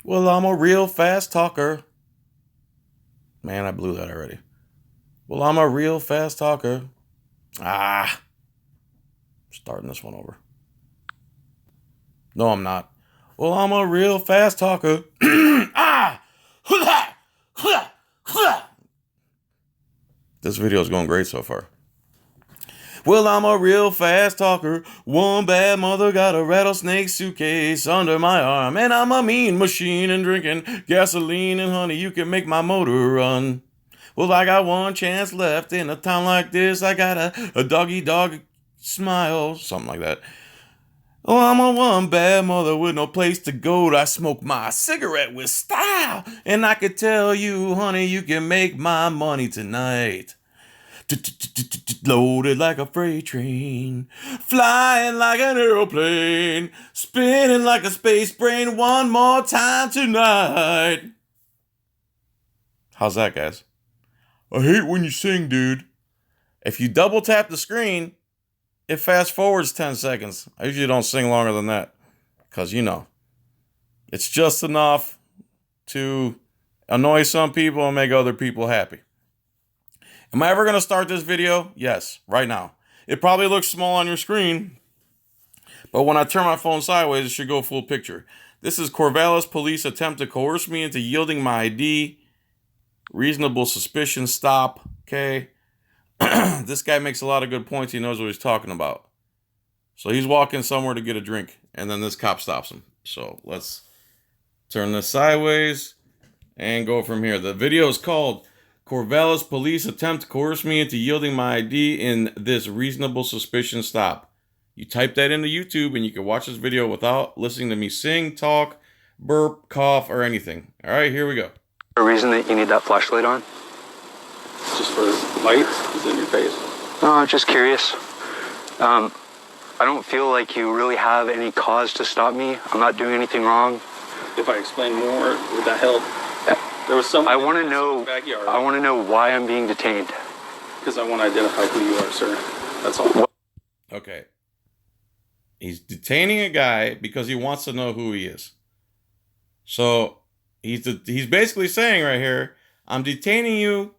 Well, I'm a real fast talker. Man, I blew that already. Well, I'm a real fast talker. Ah, starting this one over. No, I'm not. Well, I'm a real fast talker. Ah! This video is going great so far. Well, I'm a real fast talker. One bad mother got a rattlesnake suitcase under my arm. And I'm a mean machine and drinking gasoline and honey. You can make my motor run. Well, I got one chance left in a town like this. I got a doggy dog smile. Something like that. Oh, I'm a one bad mother with no place to go. I smoke my cigarette with style. And I could tell you, honey, you can make my money tonight. Loaded like a freight train, flying like an aeroplane, spinning like a space brain one more time tonight. How's that, guys? I hate when you sing, dude. If you double tap the screen, it fast forwards 10 seconds. I usually don't sing longer than that because, it's just enough to annoy some people and make other people happy. Am I ever going to start this video? Yes, right now. It probably looks small on your screen, but when I turn my phone sideways, it should go full picture. This is Corvallis police attempt to coerce me into yielding my ID. Reasonable suspicion stop. Okay. This guy makes a lot of good points. He knows what he's talking about. So he's walking somewhere to get a drink, and then this cop stops him. So let's turn this sideways and go from here. The video is called Corvallis police attempt to coerce me into yielding my ID in this reasonable suspicion stop. You type that into YouTube and you can watch this video without listening to me sing, talk, burp, cough, or anything. All right, here we go. A reason that you need that flashlight on? Just for light? Is it in your face? No, I'm just curious. I don't feel like you really have any cause to stop me. I'm not doing anything wrong. If I explain more, would that help? There was someone I want to in know. the backyard. I want to know why I'm being detained. Because I want to identify who you are, sir. That's all. Okay. He's detaining a guy because he wants to know who he is. So he's basically saying right here, I'm detaining you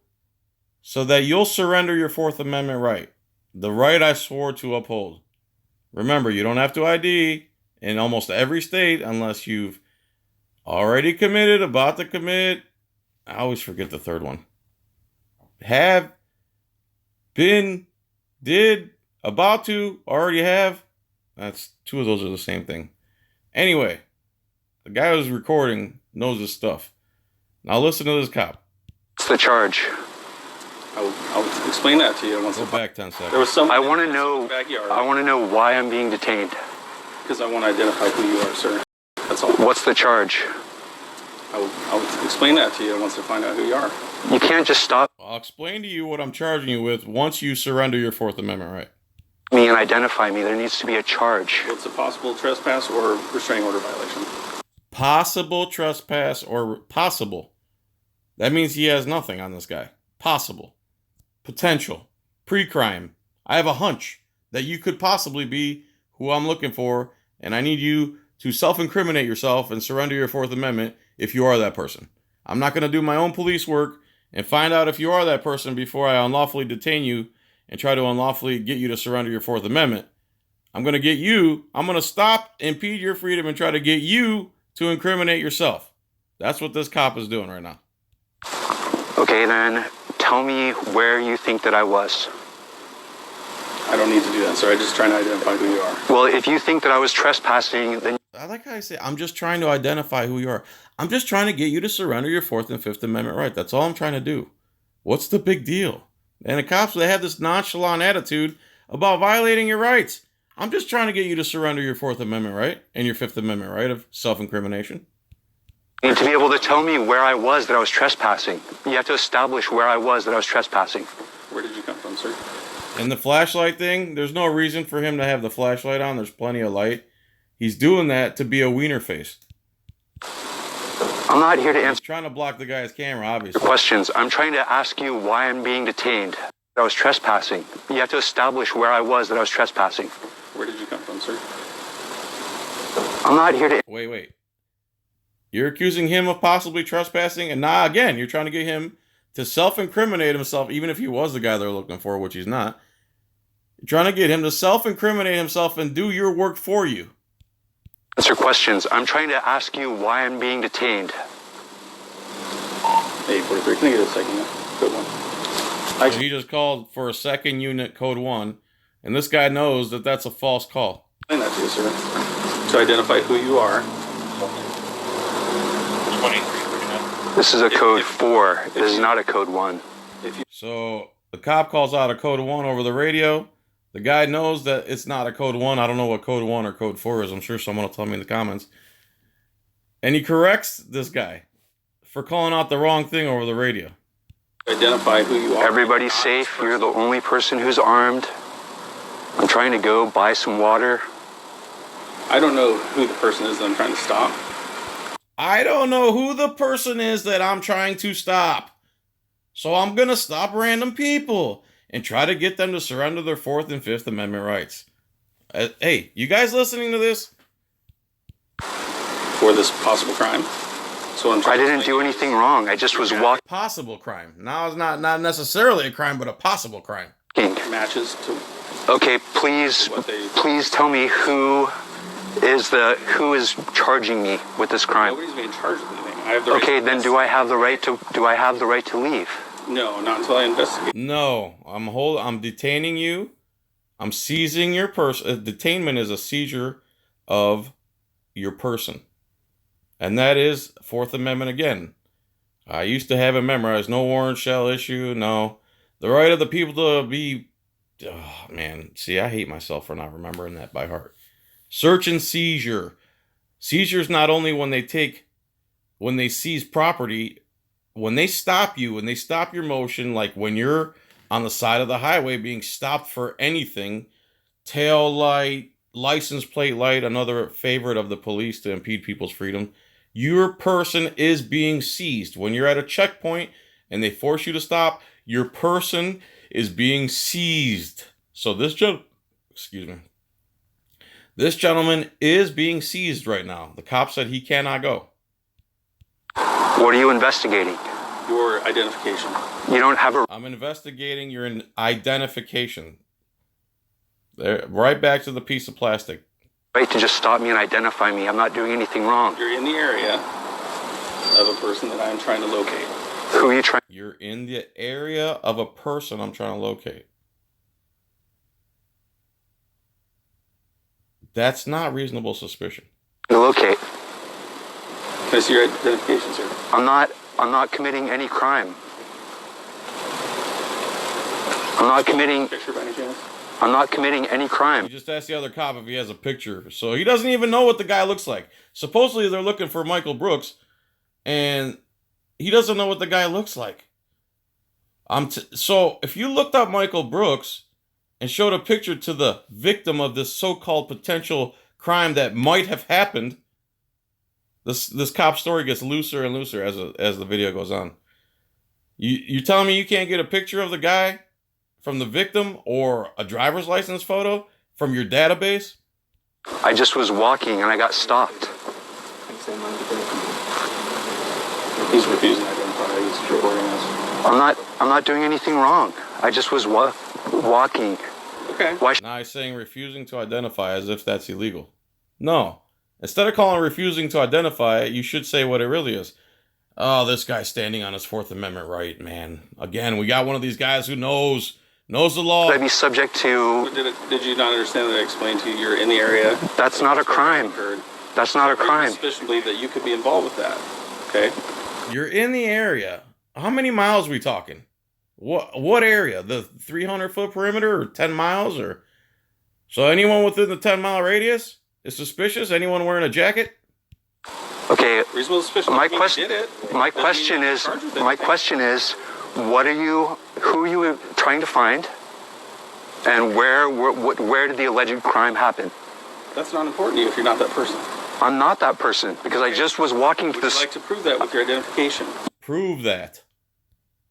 so that you'll surrender your Fourth Amendment right. The right I swore to uphold. Remember, you don't have to ID in almost every state unless you've already committed, about to commit. I always forget the third one. Have, been, did, about to, already have. That's two of those are the same thing. Anyway, the guy who's recording knows his stuff. Now listen to this cop. What's the charge? I'll explain that to you once. Go back 10 seconds. There was someone I want to in know. the backyard. I want to know why I'm being detained. Because I want to identify who you are, sir. That's all. What's the charge? I'll explain that to you once I find out who you are. You can't just stop I'll explain to you what I'm charging you with once you surrender your Fourth Amendment right. me and identify me. There needs to be a charge. What's a possible trespass or restraining order violation? Possible trespass or possible. That means he has nothing on this guy. Possible. Potential. Pre-crime. I have a hunch that you could possibly be who I'm looking for, and I need you to self-incriminate yourself and surrender your Fourth Amendment if you are that person. I'm not going to do my own police work and find out if you are that person before I unlawfully detain you and try to unlawfully get you to surrender your Fourth Amendment. I'm going to stop, impede your freedom, and try to get you to incriminate yourself. That's what this cop is doing right now. Okay, then tell me where you think that I was. I don't need to do that, sir. I'm just trying to identify who you are. Well, if you think that I was trespassing, then I like how I say, I'm just trying to identify who you are. I'm just trying to get you to surrender your Fourth and Fifth Amendment right. That's all I'm trying to do. What's the big deal? And the cops, they have this nonchalant attitude about violating your rights. I'm just trying to get you to surrender your Fourth Amendment right and your Fifth Amendment right of self-incrimination. you need to be able to tell me where I was that I was trespassing. You have to establish where I was that I was trespassing. Where did you come from, sir? And the flashlight thing, there's no reason for him to have the flashlight on. There's plenty of light. He's doing that to be a wiener face. I'm not here to He's answer trying to block the guy's camera, obviously. questions. I'm trying to ask you why I'm being detained. I was trespassing. You have to establish where I was that I was trespassing. Where did you come from, sir? I'm not here to... Wait. You're accusing him of possibly trespassing, and now again, you're trying to get him to self-incriminate himself, even if he was the guy they're looking for, which he's not. You're trying to get him to self-incriminate himself and do your work for you. Answer questions. I'm trying to ask you why I'm being detained. 843. Can I get a second? Code 1. So he just called for a second unit, code 1, and this guy knows that that's a false call. Explain that to you, sir. To identify who you are. This is a code 4. This is not a code 1. So the cop calls out a code 1 over the radio. The guy knows that it's not a code 1. I don't know what code 1 or code 4 is. I'm sure someone will tell me in the comments. And he corrects this guy for calling out the wrong thing over the radio. Identify who you are. Everybody's safe. You're the only person who's armed. I'm trying to go buy some water. I don't know who the person is that I'm trying to stop. I don't know who the person is that I'm trying to stop. So I'm going to stop random people and try to get them to surrender their 4th and 5th Amendment rights. Hey, you guys listening to this? For this possible crime. So I didn't do anything wrong. I just was walking. Possible crime. Now it's not necessarily a crime, but a possible crime. Matches to. Okay, please tell me who is charging me with this crime. Nobody's being charged with anything. I have the right. Okay, then do I have the right to leave? No, not until I investigate. No, I'm detaining you. I'm seizing your person. Detainment is a seizure of your person. And that is 4th Amendment again. I used to have it memorized. No warrant shall issue. No. The right of the people to be... Oh, man. See, I hate myself for not remembering that by heart. Search and seizure. Seizure is not only when they seize property, when they stop you, when they stop your motion, like when you're on the side of the highway being stopped for anything, tail light, license plate light, another favorite of the police to impede people's freedom, your person is being seized. When you're at a checkpoint and they force you to stop, your person is being seized. So this gentleman is being seized right now. The cop said he cannot go. What are you investigating? Your identification. You don't have a... I'm investigating your identification. There, right back to the piece of plastic. right to just stop me and identify me. I'm not doing anything wrong. You're in the area of a person that I'm trying to locate. Who are you trying? You're in the area of a person I'm trying to locate. That's not reasonable suspicion. to locate? Can I see your identification, sir? I'm not committing any crime. I'm not committing... Picture by any chance? I'm not committing any crime. You just asked the other cop if he has a picture. So he doesn't even know what the guy looks like. Supposedly they're looking for Michael Brooks, and he doesn't know what the guy looks like. So if you looked up Michael Brooks and showed a picture to the victim of this so-called potential crime that might have happened, this cop story gets looser and looser as the video goes on. You telling me you can't get a picture of the guy from the victim or a driver's license photo from your database? I just was walking and I got stopped. He's refusing to identify. He's recording us. I'm not doing anything wrong. I just was walking. Okay. Why? Now he's saying refusing to identify as if that's illegal. No. Instead of calling refusing to identify, you should say what it really is. Oh, this guy's standing on his Fourth Amendment right, man. Again, we got one of these guys who knows the law. Would I be subject to... Did you not understand that I explained to you you're in the area? That's not a crime. That's not a crime. Suspicion believe that you could be involved with that. Okay? You're in the area. How many miles are we talking? What area? The 300-foot perimeter or 10 miles? Or so anyone within the 10-mile radius is suspicious? Anyone wearing a jacket? Okay. Reasonable suspicion. My question is, who are you trying to find? And where did the alleged crime happen? That's not important to you if you're not that person. I'm not that person because I just was walking to Would you like to prove that with your identification? Prove that.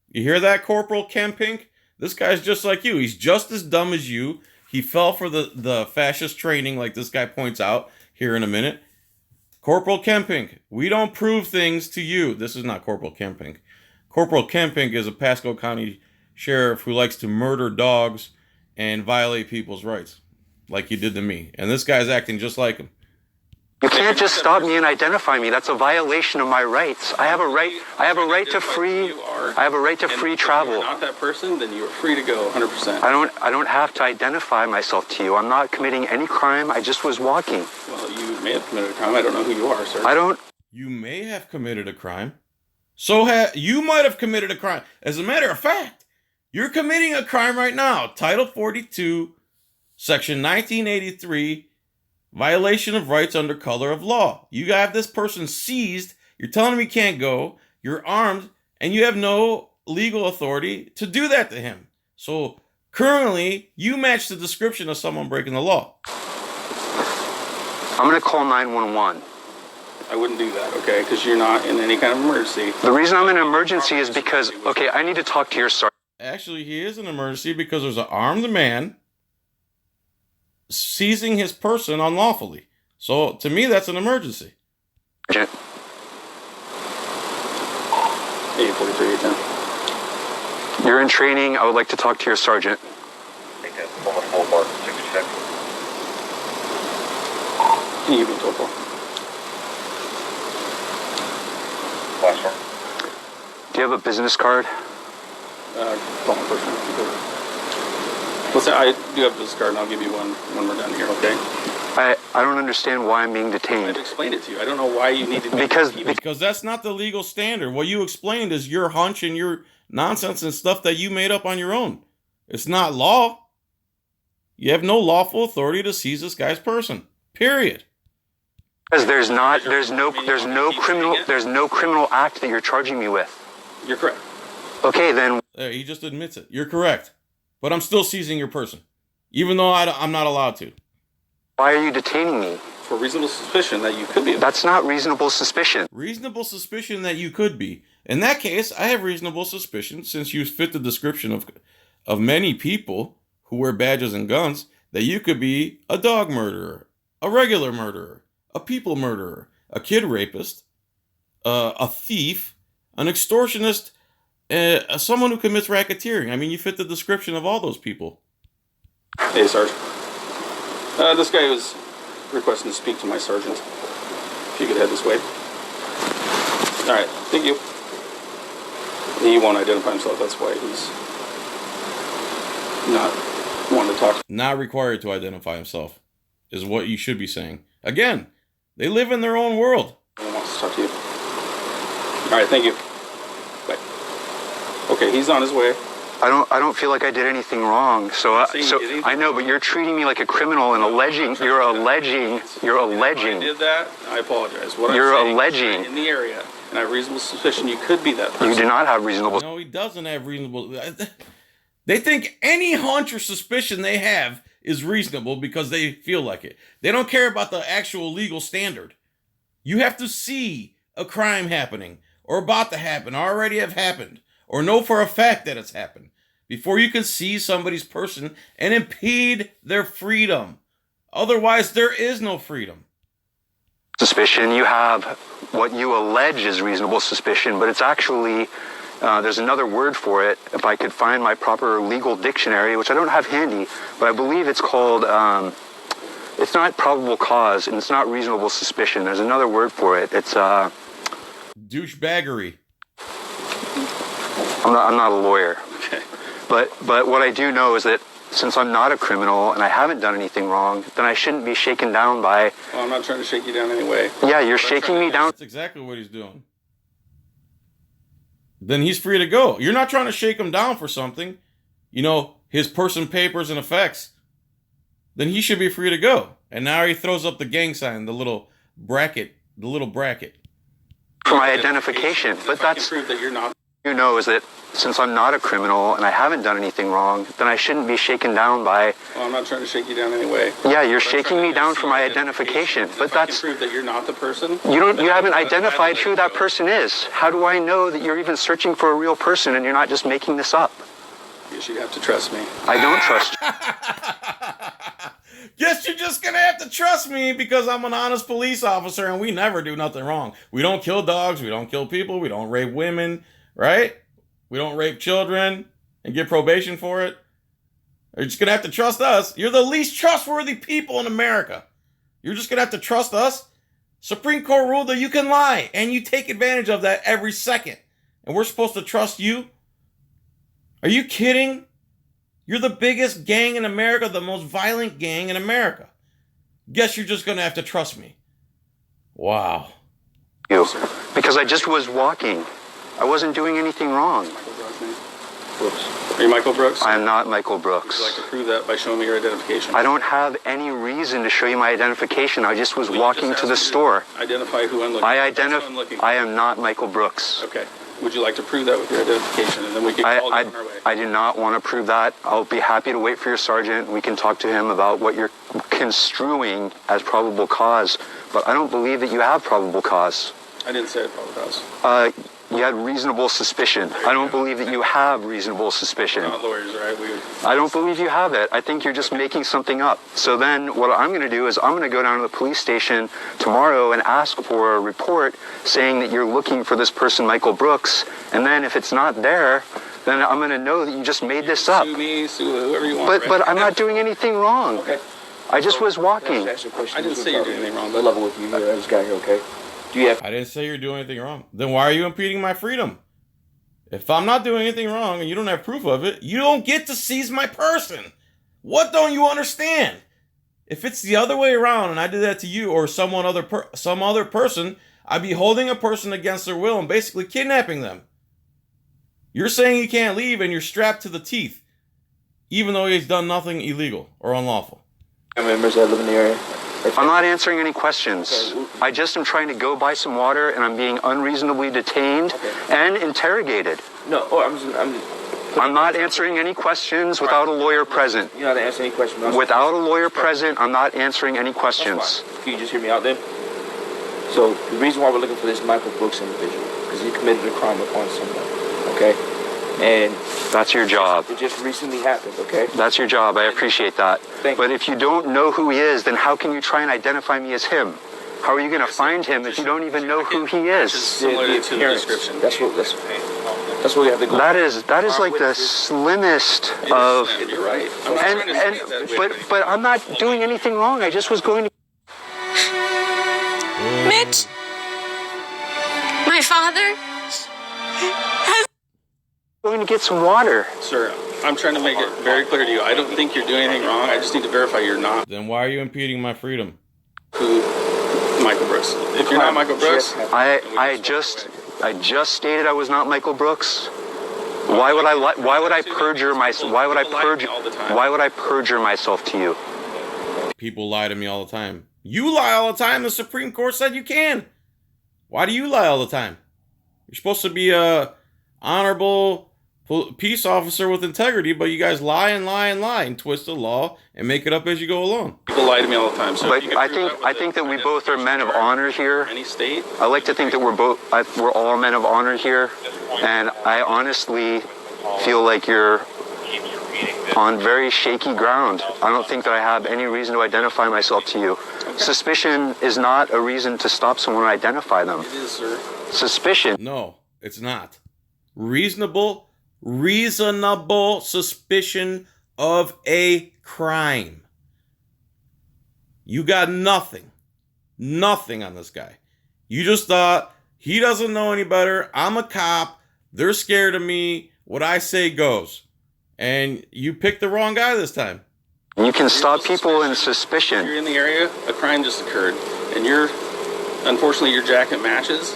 You hear that, Corporal Kempink? This guy's just like you. He's just as dumb as you. He fell for the fascist training, like this guy points out here in a minute. Corporal Kempink, we don't prove things to you. This is not Corporal Kempink. Corporal Kempink is a Pasco County sheriff who likes to murder dogs and violate people's rights, like you did to me. And this guy's acting just like him. You can't just stop me and identify me. That's a violation of my rights. I have a right. I have a right to free. I have a right to free travel. If you're not that person, then you are free to go 100%. I don't have to identify myself to you. I'm not committing any crime. I just was walking. Well, you may have committed a crime. I don't know who you are, sir. I don't. You may have committed a crime. You might have committed a crime. As a matter of fact, you're committing a crime right now. Title 42, Section 1983, violation of rights under color of law. You have this person seized. You're telling him he can't go. You're armed, and you have no legal authority to do that to him. So currently, you match the description of someone breaking the law. I'm going to call 911. I wouldn't do that, okay? Because you're not in any kind of emergency. The reason I'm in an emergency is because, okay, I need to talk to your sergeant. Actually, he is an emergency because there's an armed man seizing his person unlawfully. So, to me, that's an emergency. 843, You're in training. I would like to talk to your sergeant. Can you give me a total? Do you have a business card? Call my person. Listen, I do have this card, and I'll give you one when we're done here, okay? I don't understand why I'm being detained. I've explained it to you. I don't know why you need to... Because that's not the legal standard. What you explained is your hunch and your nonsense and stuff that you made up on your own. It's not law. You have no lawful authority to seize this guy's person. Period. Because there's no criminal act that you're charging me with. You're correct. Okay, then. He just admits it. You're correct. But I'm still seizing your person. Even though I'm not allowed to. Why are you detaining me? For reasonable suspicion that you could be... That's not reasonable suspicion. Reasonable suspicion that you could be. In that case, I have reasonable suspicion, since you fit the description of many people who wear badges and guns, that you could be a dog murderer, a regular murderer, a people murderer, a kid rapist, a thief, an extortionist, someone who commits racketeering. I mean, you fit the description of all those people. Hey, Sergeant. This guy was requesting to speak to my sergeant. If you could head this way. All right, thank you. He won't identify himself, that's why he's not wanting to talk. Not required to identify himself, is what you should be saying. Again, they live in their own world. No one wants to talk to you. All right, thank you. Bye. Okay, he's on his way. I don't feel like I did anything wrong. I know, but you're treating me like a criminal and you're alleging. If I did that, I apologize. You're alleging in the area, and I have reasonable suspicion you could be that person. You do not have reasonable. No, he doesn't have reasonable. They think any hunch or suspicion they have is reasonable because they feel like it. They don't care about the actual legal standard. You have to see a crime happening or about to happen, or already have happened, or know for a fact that it's happened before you can seize somebody's person and impede their freedom. Otherwise, there is no freedom. Suspicion, you have what you allege is reasonable suspicion, but it's actually, there's another word for it. If I could find my proper legal dictionary, which I don't have handy, but I believe it's called, it's not probable cause, and it's not reasonable suspicion. There's another word for it. It's, douchebaggery. I'm not a lawyer. Okay. But what I do know is that since I'm not a criminal and I haven't done anything wrong, then I shouldn't be shaken down by... Well, I'm not trying to shake you down anyway. Yeah, you're shaking me down. That's exactly what he's doing. Then he's free to go. You're not trying to shake him down for something. You know, his person, papers, and effects. Then he should be free to go. And now he throws up the gang sign, the little bracket. For my identification. But that's... prove that you're not... You know is that since I'm not a criminal and I haven't done anything wrong, then I shouldn't be shaken down by... Well, I'm not trying to shake you down anyway. Yeah, you're shaking me down for my identification. But that's... prove that you're not the person. You haven't identified who that person is. How do I know that you're even searching for a real person and you're not just making this up? I guess you'd have to trust me. I don't trust Guess you're just gonna have to trust me because I'm an honest police officer and we never do nothing wrong. We don't kill dogs, we don't kill people, we don't rape women, right? We don't rape children and get probation for it. You're just gonna have to trust us. You're the least trustworthy people in America. You're just gonna have to trust us. Supreme Court ruled that you can lie, and you take advantage of that every second. And we're supposed to trust you? Are you kidding? You're the biggest gang in America, the most violent gang in America. Guess you're just gonna have to trust me. Wow. You, because I just was walking. I wasn't doing anything wrong. Brooks. Are you Michael Brooks? I am not Michael Brooks. Would you like to prove that by showing me your identification? I don't have any reason to show you my identification. I just was walking to the store. Identify who I'm looking for. I am not Michael Brooks. Okay. Would you like to prove that with your identification, and then we can call you on our way? I do not want to prove that. I'll be happy to wait for your sergeant. We can talk to him about what you're construing as probable cause, but I don't believe that you have probable cause. I didn't say probable cause. You had reasonable suspicion. I don't believe that you have reasonable suspicion. We're not lawyers, right? I don't believe you have it. I think you're just making something up. So then what I'm going to do is I'm going to go down to the police station tomorrow and ask for a report saying that you're looking for this person, Michael Brooks. And then if it's not there, then I'm going to know that you just made this up. Sue me, sue whoever you want. But I'm not doing anything wrong. Okay. I just was walking. I didn't say you're doing anything wrong. But level with you here. I just got here, okay? Do you have... I didn't say you're doing anything wrong. Then why are you impeding my freedom? If I'm not doing anything wrong and you don't have proof of it, you don't get to seize my person. What don't you understand? If it's the other way around and I did that to you or some other person, I'd be holding a person against their will and basically kidnapping them. You're saying he can't leave and you're strapped to the teeth, even though he's done nothing illegal or unlawful. Members that live in the area? I'm not answering any questions. I just am trying to go buy some water, and I'm being unreasonably detained and interrogated. No, I'm not answering any questions without a lawyer present. You're not answering any questions. Without a lawyer present, I'm not answering any questions. Can you just hear me out then? So the reason why we're looking for this Michael Brooks individual, because he committed a crime upon someone, okay? And that's your job. It just recently happened, okay? That's your job. I appreciate that. But if you don't know who he is, then how can you try and identify me as him? How are you going to find him if you don't even know who he is? Similar to the description. That's what we have to go. That is like the slimmest of. You're right. But I'm not doing anything wrong. I just was going to. Mitch, my father. Going to get some water. Sir, I'm trying to make it very clear to you. I don't think you're doing anything wrong. I just need to verify you're not. Then why are you impeding my freedom? Who? Michael Brooks. If you're not Michael Brooks, I just stated I was not Michael Brooks. Why would I perjure myself? Why would I perjure myself to you? People lie to me all the time. You lie all the time. The Supreme Court said you can. Why do you lie all the time? You're supposed to be a honorable peace officer with integrity, but you guys lie and twist the law and make it up as you go along. people lie to me all the time. So but I think that we both are men of honor here. Any state. I like to think that we're all men of honor here, and I honestly feel like you're on very shaky ground. I don't think that I have any reason to identify myself to you. Okay. Suspicion is not a reason to stop someone and identify them. It is, sir. Suspicion. No, it's not. Reasonable suspicion of a crime. You got nothing on this guy. You just thought, he doesn't know any better. I'm a cop. They're scared of me. What I say goes. And you picked the wrong guy this time. You can stop people in suspicion. You're in the area, a crime just occurred, and unfortunately, your jacket matches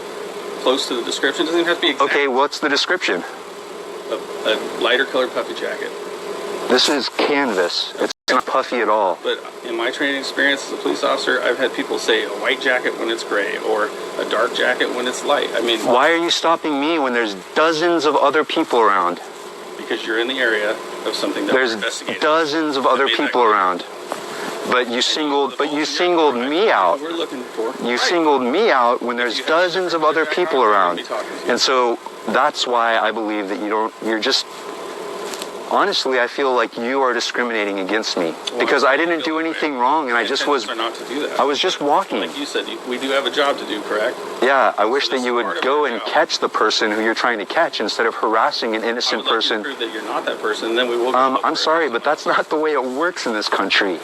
close to the description. It doesn't even have to be exact. Okay, what's the description? A lighter colored puffy jacket. This is canvas. It's not puffy at all. But in my training experience as a police officer, I've had people say a white jacket when it's gray or a dark jacket when it's light. I mean, why are you stopping me when there's dozens of other people around? Because you're in the area of something that there's we're investigating. Dozens of other people around. But you singled me out. We're looking for. You singled me out when there's dozens of other people around. And so that's why I believe that you're just honestly, I feel like you are discriminating against me because I didn't do anything wrong, and I just was. Not to do that. I was just walking. Like you said, we do have a job to do, correct? Yeah, I wish that you would go and catch the person who you're trying to catch instead of harassing an innocent person. Prove that you're not that person, then we will. I'm sorry, but that's not the way it works in this country.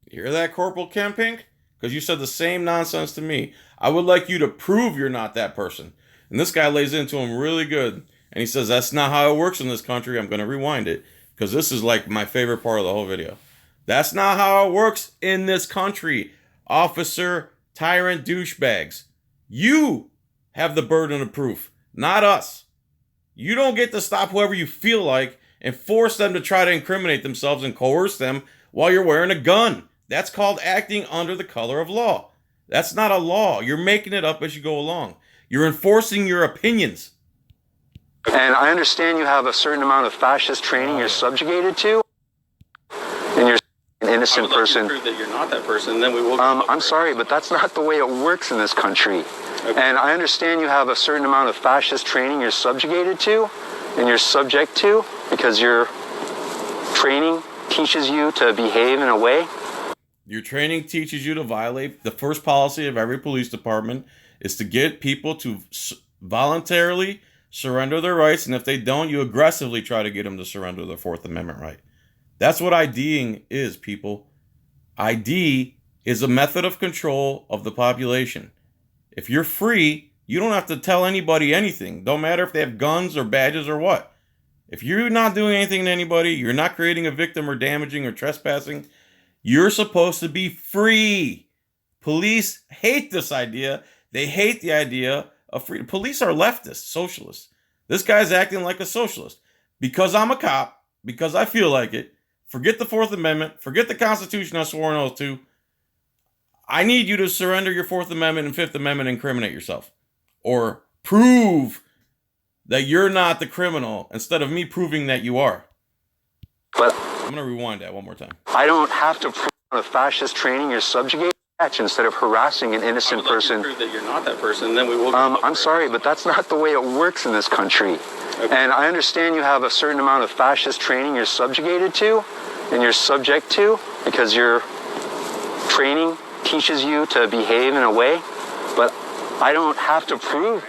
You hear that, Corporal Ken Pink? Because you said the same nonsense to me. I would like you to prove you're not that person. And this guy lays into him really good. And he says, that's not how it works in this country. I'm going to rewind it because this is like my favorite part of the whole video. That's not how it works in this country, officer, tyrant, douchebags. You have the burden of proof, not us. You don't get to stop whoever you feel like and force them to try to incriminate themselves and coerce them while you're wearing a gun. That's called acting under the color of law. That's not a law. You're making it up as you go along. You're enforcing your opinions. And I understand you have a certain amount of fascist training you're subjugated to, and you're an innocent person. Prove that you're not that person, then we will. I'm sorry, but that's not the way it works in this country. Okay. And I understand you have a certain amount of fascist training you're subjugated to, and you're subject to, because your training teaches you to behave in a way. Your training teaches you to violate. The first policy of every police department is to get people to voluntarily surrender their rights, and if they don't, you aggressively try to get them to surrender their Fourth Amendment right. That's what IDing is, people. ID is a method of control of the population. If you're free, you don't have to tell anybody anything. Don't matter if they have guns or badges or what. If you're not doing anything to anybody, you're not creating a victim or damaging or trespassing, you're supposed to be free. Police hate this idea. They hate the idea of freedom. Police are leftists, socialists. This guy's acting like a socialist. Because I'm a cop, because I feel like it, forget the Fourth Amendment, forget the Constitution I swore an oath to. I need you to surrender your Fourth Amendment and Fifth Amendment and incriminate yourself. Or prove that you're not the criminal instead of me proving that you are. But I'm going to rewind that one more time. I don't have to prove the fascist training you're subjugated to instead of harassing an innocent person. Prove that you're not that person, then we will. I'm sorry, but that's not the way it works in this country. Okay. And I understand you have a certain amount of fascist training you're subjugated to, and you're subject to, because your training teaches you to behave in a way. But I don't have to prove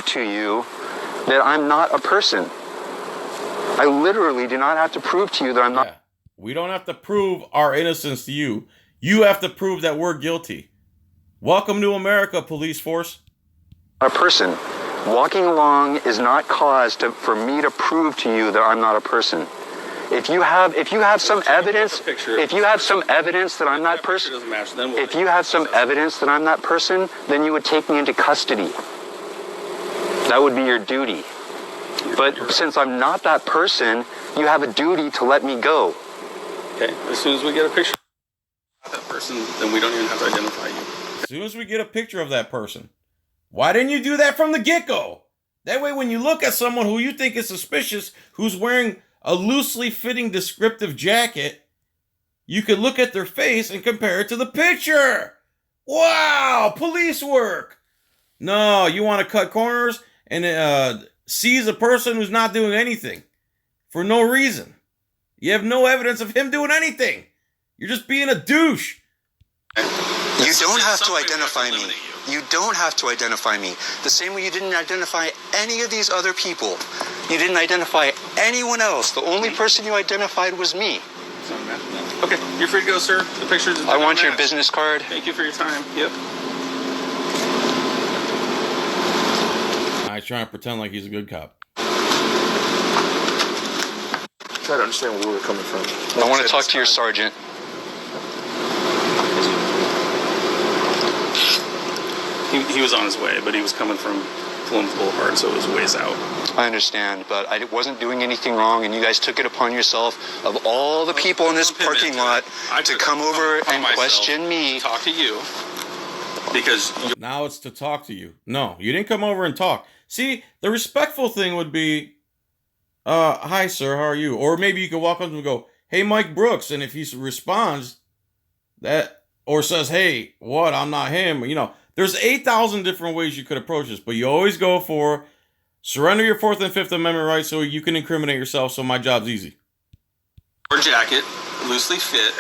to you that I'm not a person. I literally do not have to prove to you that I'm not. Yeah. We don't have to prove our innocence to you. You have to prove that we're guilty. Welcome to America, police force. A person. Walking along is not cause for me to prove to you that I'm not a person. If you have some evidence, if you have some evidence that I'm not person, if you have some evidence that I'm not person, then you would take me into custody. That would be your duty. But since I'm not that person, you have a duty to let me go. Okay. As soon as we get a picture of that person, then we don't even have to identify you. As soon as we get a picture of that person. Why didn't you do that from the get-go? That way, when you look at someone who you think is suspicious, who's wearing a loosely fitting descriptive jacket, you could look at their face and compare it to the picture. Wow, police work. No, you want to cut corners and seize a person who's not doing anything for no reason. You have no evidence of him doing anything. You're just being a douche. You don't have to identify me. You don't have to identify me. The same way you didn't identify any of these other people. You didn't identify anyone else. The only person you identified was me. Okay, you're free to go, sir. The pictures. I want your business card. Thank you for your time. Yep. I try to pretend like he's a good cop. Try to understand where we were coming from. I want to talk to your sergeant. He was on his way, but he was coming from Columbus Boulevard, so it was ways out. I understand, but I wasn't doing anything wrong, and you guys took it upon yourself, of all the people in this parking lot, to come over and question me. Talk to you. Because now it's to talk to you. No, you didn't come over and talk. See, the respectful thing would be, hi, sir, how are you? Or maybe you could walk up to him and go, hey, Mike Brooks. And if he responds that, or says, hey, what, I'm not him, you know, there's 8,000 different ways you could approach this, but you always go for, Surrender your Fourth and Fifth Amendment rights so you can incriminate yourself. So my job's easy. Or jacket, loosely fit.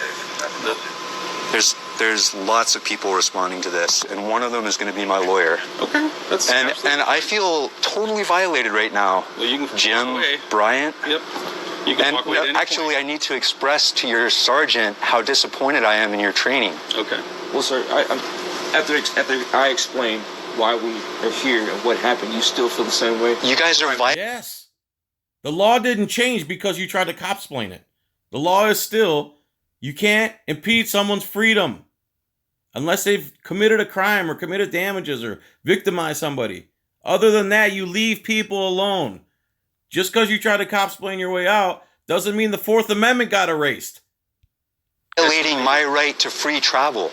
There's lots of people responding to this, and one of them is going to be my lawyer. Okay, that's and I feel totally violated right now. Well, you can Jim, Bryant. Yep. You can walk away at any actually, point. I need to express to your sergeant how disappointed I am in your training. Okay. Well, sir, after I explain why we are here and what happened, you still feel the same way? You guys are Yes. The law didn't change because you tried to cop-splain it. The law is still, you can't impede someone's freedom unless they've committed a crime or committed damages or victimized somebody. Other than that, you leave people alone. Just because you try to cop-splain your way out doesn't mean the Fourth Amendment got erased. Violating my right to free travel.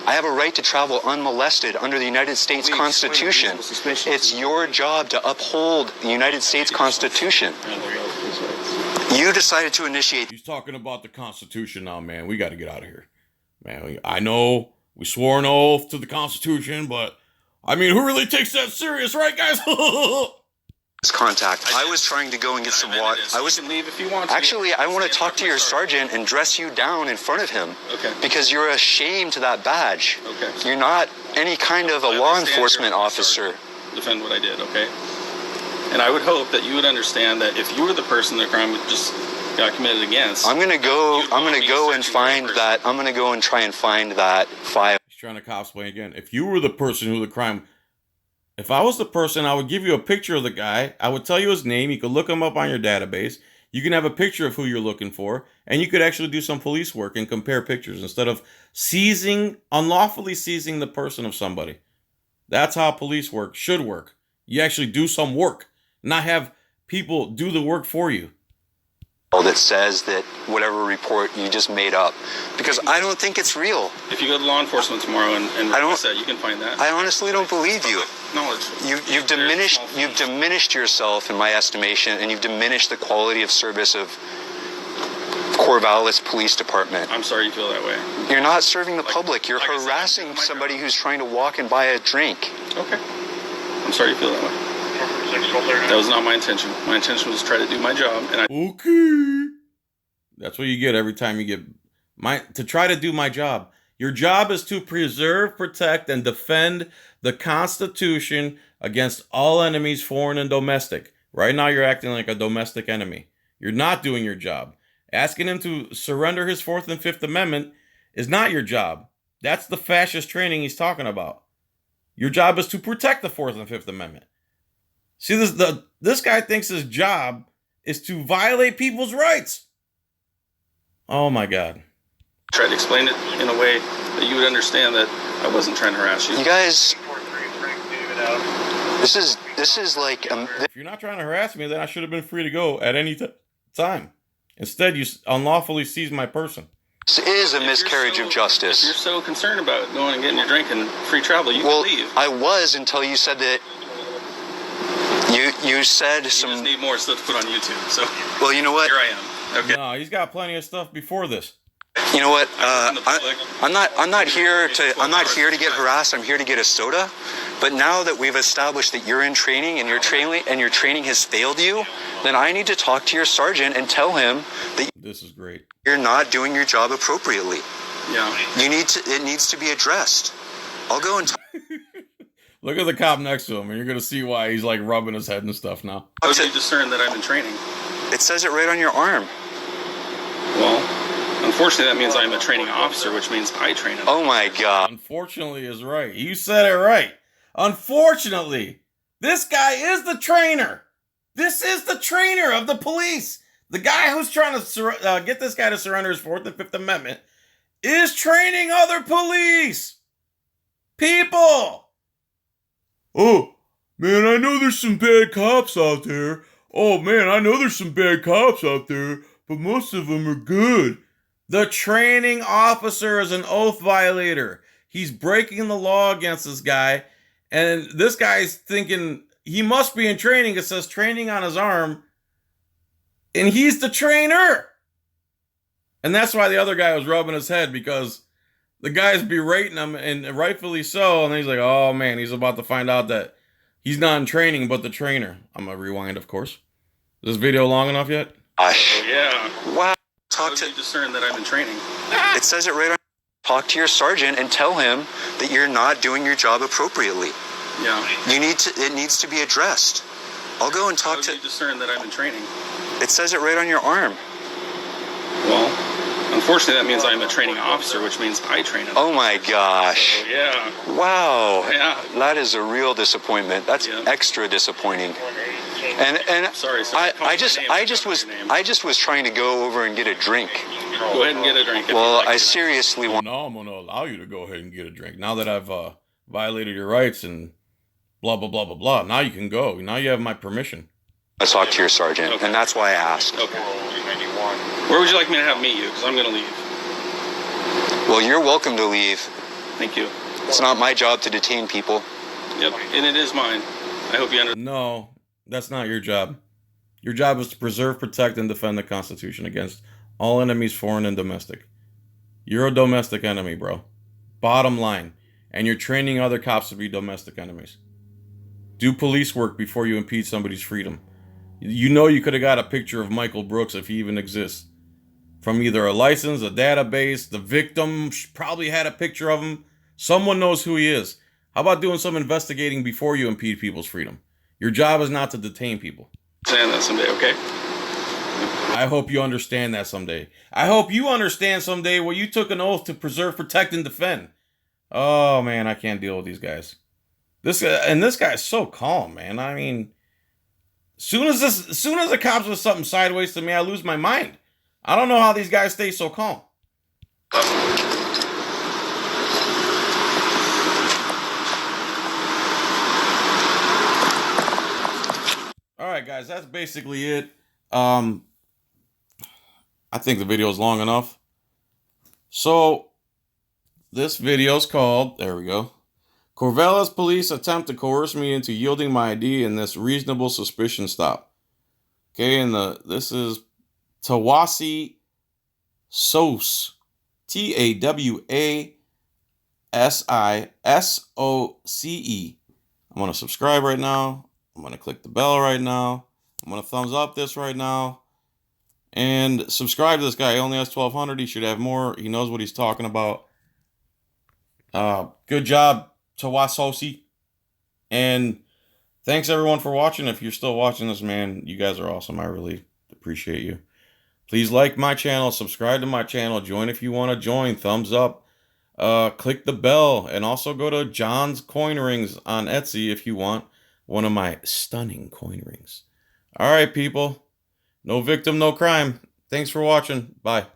I have a right to travel unmolested under the United States Constitution. It's your job to uphold the United States Constitution. You decided to initiate. He's talking about the Constitution now, man. We got to get out of here. Man, I know we swore an oath to the Constitution, but I mean, who really takes that serious, right, guys? Contact. I was trying to go and get some water. I was leave if you want to. Actually, I want to talk to your sergeant and dress you down in front of him. Okay. Because you're ashamed to that badge. Okay. You're not any kind of a law enforcement officer. Defend what I did, okay? And I would hope that you would understand that if you were the person the crime just got committed against, I'm gonna go and find that. I'm gonna go and try and find that file. He's trying to cosplay again. If you were the person who the crime, if I was the person, I would give you a picture of the guy. I would tell you his name. You could look him up on your database. You can have a picture of who you're looking for, and you could actually do some police work and compare pictures instead of unlawfully seizing the person of somebody. That's how police work should work. You actually do some work, not have people do the work for you. That says that whatever report you just made up, because I don't think it's real. if you go to law enforcement tomorrow and request that, you can find that. I honestly don't believe you. Knowledge. You've diminished yourself in my estimation, and you've diminished the quality of service of Corvallis Police Department. I'm sorry you feel that way. You're not serving the public. You're harassing somebody who's trying to walk and buy a drink. Okay. I'm sorry you feel that way. That was not my intention. My intention was to try to do my job, and Okay. That's what you get every time you to try to do my job. Your job is to preserve, protect, and defend the Constitution against all enemies, foreign and domestic. Right now, you're acting like a domestic enemy. You're not doing your job. Asking him to surrender his Fourth and Fifth Amendment is not your job. That's the fascist training he's talking about. Your job is to protect the Fourth and Fifth Amendment. See, this guy thinks his job is to violate people's rights. Oh my God. tried to explain it in a way that you would understand that I wasn't trying to harass you. You guys, this is like if you're not trying to harass me, then I should have been free to go at any time. Instead, you unlawfully seized my person. This is a miscarriage of justice. If you're so concerned about going and getting your drink and free travel, you can leave. I was until you said that. You said You some. just need more stuff to put on YouTube. So. Well, you know what? Here I am. Okay. No, he's got plenty of stuff before this. You know what? I'm not here to get harassed. I'm here to get a soda. But now that we've established that you're in training and your training has failed you, then I need to talk to your sergeant and tell him that this is great. You're not doing your job appropriately. Yeah. It needs to be addressed. I'll go and Look at the cop next to him, and you're gonna see why he's like rubbing his head and stuff now. How do you discern that I'm in training? It says it right on your arm. Well, unfortunately, that means I'm a training officer, which means I train him. Oh my God. Unfortunately is right. You said it right. Unfortunately, this guy is the trainer. This is the trainer of the police. The guy who's trying to get this guy to surrender his Fourth and Fifth Amendment is training other police. People. Oh, man, I know there's some bad cops out there. Oh, man, I know there's some bad cops out there, but most of them are good. The training officer is an oath violator. He's breaking the law against this guy, and this guy's thinking he must be in training. It says training on his arm, and he's the trainer. And that's why the other guy was rubbing his head, because the guy's berating him, and rightfully so. And he's like, oh man, he's about to find out that He's not in training, but the trainer. I'm gonna rewind, of course. Is this video long enough yet? Yeah. Wow. How Talk do to. you discern that I'm in training? It says it right on. Talk to your sergeant and tell him that you're not doing your job appropriately. Yeah. You need to. It needs to be addressed. I'll go and How talk do to. you discern that I'm in training? It says it right on your arm. Well, unfortunately, that means I'm a training officer, which means I train him. Oh my gosh. Yeah. Wow. Yeah. That is a real disappointment. That's Yeah. extra disappointing. And Sorry. I just was trying to go over and get a drink. Go ahead and get a drink. If Well, you'd like I to. seriously Well, want. no, I'm gonna allow you to go ahead and get a drink. Now that I've violated your rights and blah blah blah blah blah. Now you can go. Now you have my permission. to talk to your sergeant, Okay. and that's why I asked. Okay. Where would you like me to have meet you? Because I'm going to leave. Well, you're welcome to leave. Thank you. It's not my job to detain people. Yep. And it is mine. I hope you understand. No, that's not your job. Your job is to preserve, protect, and defend the Constitution against all enemies, foreign and domestic. You're a domestic enemy, bro. Bottom line. And you're training other cops to be domestic enemies. Do police work before you impede somebody's freedom. You know you could have got a picture of Michael Brooks, if he even exists, from either a license, a database. The victim probably had a picture of him. Someone knows who he is. How about doing some investigating before you impede people's freedom? Your job is not to detain people. Understand that someday, okay? I hope you understand that someday. I hope you understand someday where you took an oath to preserve, protect, and defend. Oh man, I can't deal with these guys. This guy's so calm, man. I mean, soon as the cops do something sideways to me, I lose my mind. I don't know how these guys stay so calm. All right, guys, that's basically it. I think the video is long enough. So, this video is called, there we go, Corvallis police attempt to coerce me into yielding my ID in this reasonable suspicion stop. Okay, and this is Tawasi Soce. TAWASISOCE. I'm going to subscribe right now. I'm going to click the bell right now. I'm going to thumbs up this right now. And subscribe to this guy. He only has 1,200. He should have more. He knows what he's talking about. Good job, Tawasosi. And thanks everyone for watching. If you're still watching this, man, you guys are awesome. I really appreciate you. Please like my channel, subscribe to my channel, join if you want to join, thumbs up, click the bell, and also go to John's Coin Rings on Etsy if you want one of my stunning coin rings. All right, people. No victim, no crime. Thanks for watching. Bye.